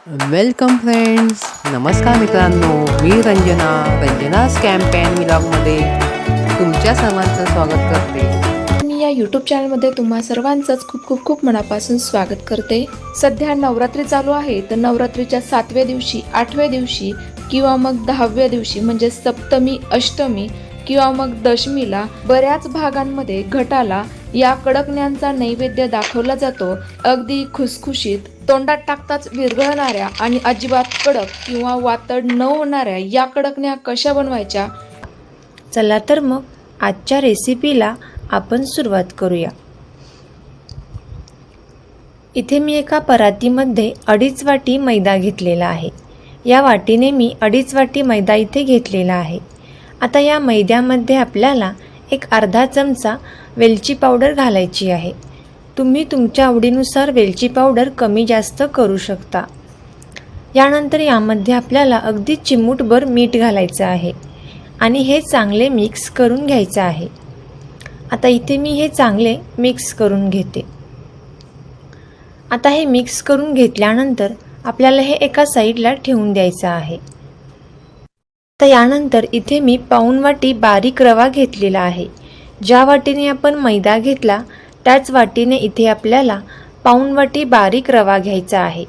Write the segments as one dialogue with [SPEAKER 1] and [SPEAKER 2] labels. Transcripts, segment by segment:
[SPEAKER 1] Welcome friends. नमस्कार मित्रांनो, मी रंजना'स campaign व्लॉगमध्ये तुमच्या सर्वांचं स्वागत करते.
[SPEAKER 2] मी या यूट्यूब चॅनलमध्ये तुम्हा सर्वांचंच खूप मनापासून स्वागत करते. सध्या नवरात्री चालू आहे, तर नवरात्रीच्या 7व्या दिवशी, 8व्या दिवशी किंवा मग 10व्या दिवशी म्हणजे सप्तमी, अष्टमी किंवा मग दशमीला बऱ्याच भागांमध्ये घटाला या कडकण्यांचा नैवेद्य दाखवला जातो. अगदी खुसखुशीत, तोंडात टाकताच विरघळणाऱ्या आणि अजिबात कडक किंवा वातड न होणाऱ्या या कडकण्या कशा बनवायच्या,
[SPEAKER 3] चला तर मग आजच्या रेसिपीला आपण सुरुवात करूया. इथे मी एका परातीमध्ये 2.5 वाटी मैदा घेतलेला आहे. या वाटीने मी 2.5 वाटी मैदा इथे घेतलेला आहे. आता या मैद्यामध्ये आपल्याला एक अर्धा चमचा वेलची पावडर घालायची आहे. तुम्ही तुमच्या आवडीनुसार वेलची पावडर कमी जास्त करू शकता. यानंतर यामध्ये आपल्याला अगदी चिमूटभर मीठ घालायचं आहे आणि हे चांगले मिक्स करून घ्यायचं आहे. आता इथे मी हे चांगले मिक्स करून घेते. आता हे मिक्स करून घेतल्यानंतर आपल्याला हे एका साईडला ठेवून द्यायचं आहे. तर यानंतर इथे मी पाऊण वाटी बारीक रवा घेतलेला आहे. ज्या वाटीने आपण मैदा घेतला त्याच वाटीने इथे आपल्याला पाऊण वाटी बारीक रवा घ्यायचा आहे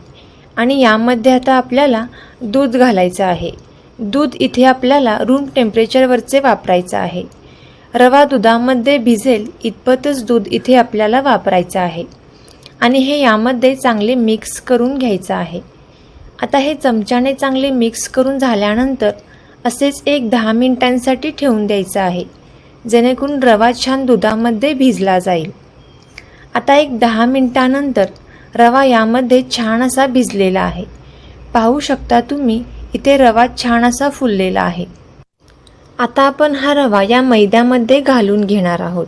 [SPEAKER 3] आणि यामध्ये आता आपल्याला दूध घालायचं आहे. दूध इथे आपल्याला रूम टेम्परेचरवरचे वापरायचं आहे. रवा दुधामध्ये भिजेल इतपतच दूध इथे आपल्याला वापरायचं आहे आणि हे यामध्ये चांगले मिक्स करून घ्यायचं आहे. आता हे चमच्याने चांगले मिक्स करून झाल्यानंतर असेच एक 10 मिनिटांसाठी ठेवून द्यायचं आहे, जेणेकरून रवा छान दुधामध्ये भिजला जाईल. आता एक 10 मिनिटानंतर रवा यामध्ये छान असा भिजलेला आहे. पाहू शकता तुम्ही इथे रवा छान असा फुललेला आहे. आता आपण हा रवा या मैद्यामध्ये घालून घेणार आहोत.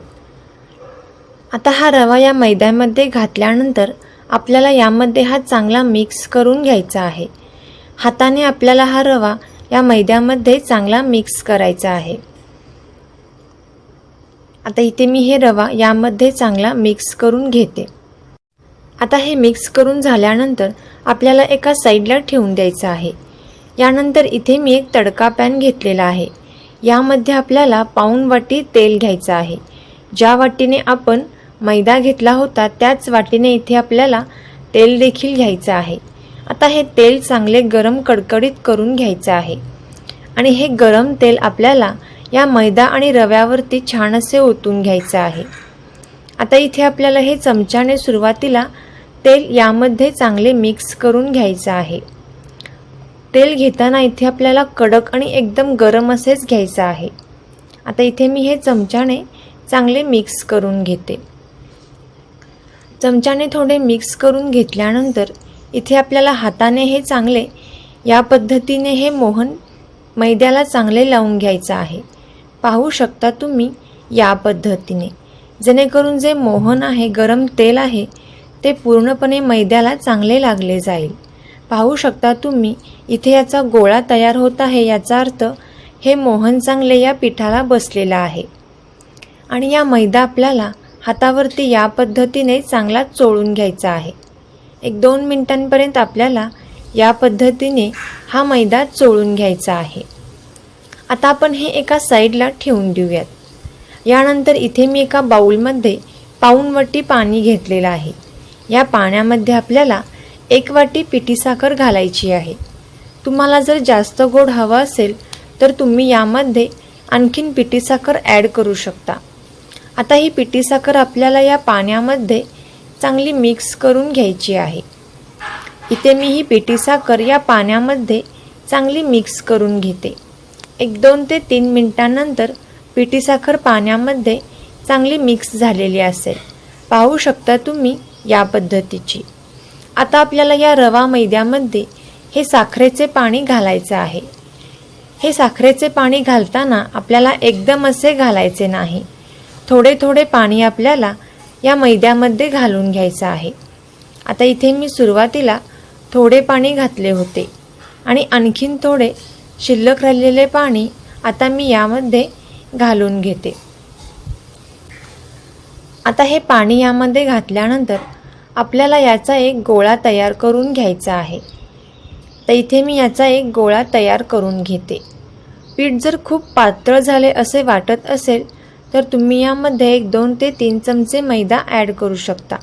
[SPEAKER 3] आता हा रवा या मैद्यामध्ये घातल्यानंतर आपल्याला यामध्ये हा चांगला मिक्स करून घ्यायचा आहे. हाताने आपल्याला हा रवा या मैद्यामध्ये चांगला मिक्स करायचा आहे. आता इथे मी हे रवा यामध्ये चांगला मिक्स करून घेते. आता हे मिक्स करून झाल्यानंतर आपल्याला एका साईडला ठेवून द्यायचं आहे. यानंतर इथे मी एक तडका पॅन घेतलेला आहे. यामध्ये आपल्याला पाऊण वाटी तेल घ्यायचं आहे. ज्या वाटीने आपण मैदा घेतला होता त्याच वाटीने इथे आपल्याला तेल देखील घ्यायचं आहे. आता हे तेल चांगले गरम कडकडीत करून घ्यायचं आहे आणि हे गरम तेल आपल्याला या मैदा आणि रव्यावरती छान असे ओतून घ्यायचं आहे. आता इथे आपल्याला हे चमच्याने सुरुवातीला तेल यामध्ये चांगले मिक्स करून घ्यायचं आहे. तेल घेताना इथे आपल्याला कडक आणि एकदम गरम असेच घ्यायचं आहे. आता इथे मी हे चमच्याने चांगले मिक्स करून घेते. चमच्याने थोडे मिक्स करून घेतल्यानंतर इथे आपल्याला हाताने हे चांगले या पद्धतीने हे मोहन मैद्याला चांगले लावून घ्यायचं आहे. पाहू शकता तुम्ही या पद्धतीने, जेणेकरून जे मोहन आहे, गरम तेल आहे, ते पूर्णपणे मैद्याला चांगले लागले जाईल. पाहू शकता तुम्ही इथे याचा गोळा तयार होत आहे. याचा अर्थ हे मोहन चांगले या पिठाला बसलेलं आहे आणि या मैदा आपल्याला हातावरती या पद्धतीने चांगला चोळून घ्यायचा आहे. 1-2 मिनिटांपर्यंत आपल्याला या पद्धतीने हा मैदा चोळून घ्यायचा आहे. आता आपण हे एका साईडला ठेवून देऊयात. यानंतर इथे मी एका बाउलमध्ये पाऊण वाटी पाणी घेतलेलं आहे. या पाण्यामध्ये आपल्याला 1 वाटी पिठी साखर घालायची आहे. तुम्हाला जर जास्त गोड हवं असेल तर तुम्ही यामध्ये आणखीन पिठी साखर ॲड करू शकता. आता ही पिठी साखर आपल्याला या पाण्यामध्ये चांगली मिक्स करून घ्यायची आहे. इथे मी ही पिठी साखर या पाण्यामध्ये चांगली मिक्स करून घेते. 1-2 ते 3 मिनिटांनंतर पिठी साखर पाण्यामध्ये चांगली मिक्स झालेली असेल. पाहू शकता तुम्ही या पद्धतीची. आता आपल्याला या रवा मैद्यामध्ये हे साखरेचे पाणी घालायचे आहे. हे साखरेचे पाणी घालताना आपल्याला एकदम असे घालायचे नाही. थोडे थोडे पाणी आपल्याला या मैद्यामध्ये घालून घ्यायचं आहे. आता इथे मी सुरुवातीला थोडे पाणी घातले होते आणि आणखीन थोडे शिल्लक राहिलेले पाणी आता मी यामध्ये घालून घेते. आता हे पाणी यामध्ये घातल्यानंतर आपल्याला याचा एक गोळा तयार करून घ्यायचा आहे. तर इथे मी याचा एक गोळा तयार करून घेते. पीठ जर खूप पातळ झाले असे वाटत असेल तर तुम्ही यामध्ये 2 ते 3 चमचे मैदा ॲड करू शकता.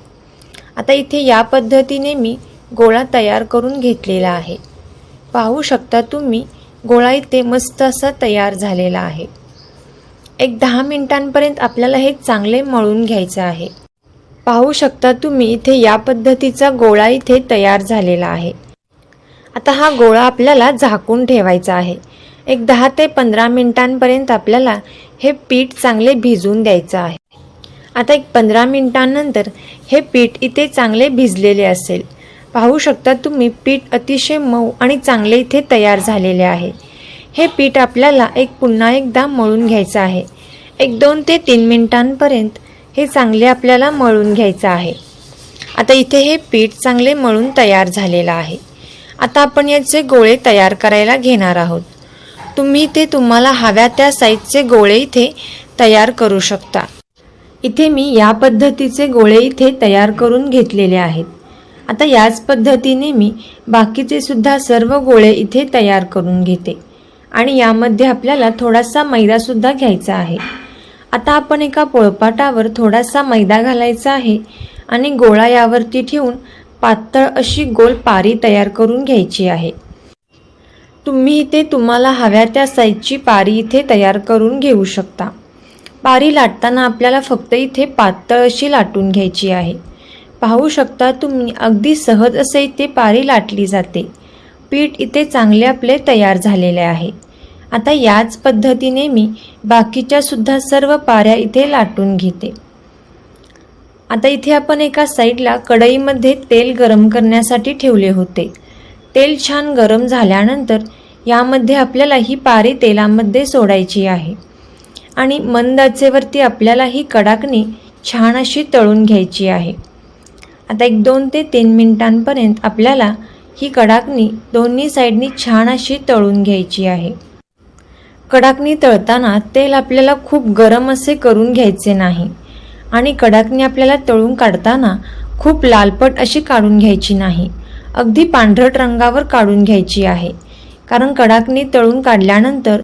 [SPEAKER 3] आता इथे या पद्धतीने मी गोळा तयार करून घेतलेला आहे. पाहू शकता तुम्ही गोळा इथे मस्त असा तयार झालेला आहे. एक 10 मिनिटांपर्यंत आपल्याला हे चांगले मळून घ्यायचे आहे. पाहू शकता तुम्ही इथे या पद्धतीचा गोळा इथे तयार झालेला आहे. आता हा गोळा आपल्याला झाकून ठेवायचा आहे. एक 10 ते 15 मिनिटांपर्यंत आपल्याला हे पीठ चांगले भिजवून द्यायचं आहे. आता एक 15 मिनिटांनंतर हे पीठ इथे चांगले भिजलेले असेल. पाहू शकता तुम्ही पीठ अतिशय मऊ आणि चांगले इथे तयार झालेले आहे. हे पीठ आपल्याला पुन्हा एकदा मळून घ्यायचं आहे. एक 2 ते 3 मिनिटांपर्यंत हे चांगले आपल्याला मळून घ्यायचं आहे. आता इथे हे पीठ चांगले मळून तयार झालेलं आहे. आता आपण याचे गोळे तयार करायला घेणार आहोत. तुम्ही इथे तुम्हाला हव्या त्या साईजचे गोळे इथे तयार करू शकता. इथे मी या पद्धतीचे गोळे इथे तयार करून घेतलेले आहेत. आता याच पद्धतीने मी बाकीचे सुद्धा सर्व गोळे इथे तयार करून घेते आणि यामध्ये आपल्याला थोडासा मैदा सुद्धा घ्यायचा आहे. आता आपण एका पोळपाटावर थोडासा मैदा घालायचा आहे आणि गोळा यावरती ठेवून पातळ अशी गोल पारी तयार करून घ्यायची आहे. तुम्ही इथे तुम्हाला हव्या त्या साईजची पारी इथे तयार करून घेऊ शकता. पारी लाटताना आपल्याला फक्त इथे पातळ अशी लाटून घ्यायची आहे. पाहू शकता तुम्ही अगदी सहज असे इथे पारी लाटली जाते. पीठ इथे चांगले आपले तयार झालेले आहे. आता याच पद्धतीने मी बाकीच्या सुद्धा सर्व पाऱ्या इथे लाटून घेते. आता इथे आपण एका साईडला कढईमध्ये तेल गरम करण्यासाठी ठेवले होते. तेल छान गरम झाल्यानंतर यामध्ये आपल्याला ही पारी तेलामध्ये सोडायची आहे आणि मंद आचेवरती आपल्याला ही कडाकणी छान अशी तळून घ्यायची आहे. आता एक 2 ते 3 मिनिटांपर्यंत आपल्याला ही कडाकणी दोन्ही साईडनी छान अशी तळून घ्यायची आहे. कडाकणी तळताना तेल आपल्याला खूप गरम असे करून घ्यायचे नाही आणि कडाकणी आपल्याला तळून काढताना खूप लालपट अशी काढून घ्यायची नाही. अगदी पांढरट रंगावर काढून घ्यायची आहे, कारण कडाकणी तळून काढल्यानंतर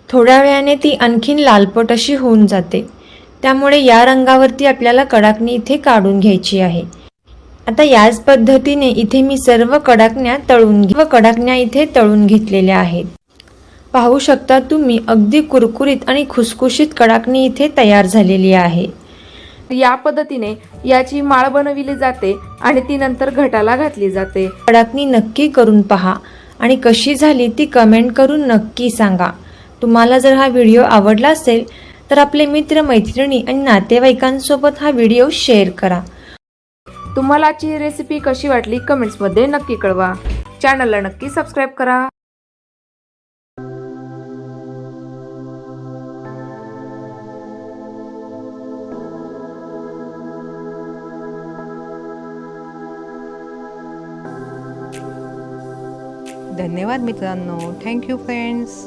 [SPEAKER 3] थोड्या वेळाने ती आणखीन लालपट अशी होऊन जाते. त्यामुळे या रंगावरती आपल्याला कडाकणी इथे काढून घ्यायची आहे. आता याच पद्धतीने इथे मी सर्व कडाकण्या इथे तळून घेतलेल्या आहेत. पाहू शकता तुम्ही अगदी कुरकुरीत आणि खुसखुशीत कडाकणी इथे तयार झालेली आहे.
[SPEAKER 2] या पद्धतीने याची माळ बनविली जाते आणि ती नंतर घटाला घातली जाते.
[SPEAKER 3] कडाकणी नक्की करून पहा आणि कशी झाली ती कमेंट करून नक्की सांगा. तुम्हाला जर हा व्हिडिओ आवडला असेल तर आपले मित्र मैत्रिणी आणि नातेवाईकांसोबत हा व्हिडिओ शेअर करा.
[SPEAKER 2] तुम्हाला आजची रेसिपी कशी वाटली कमेंट्समध्ये नक्की कळवा. चॅनलला नक्की सबस्क्राईब करा.
[SPEAKER 1] धन्यवाद मित्रांनो. Thank you friends.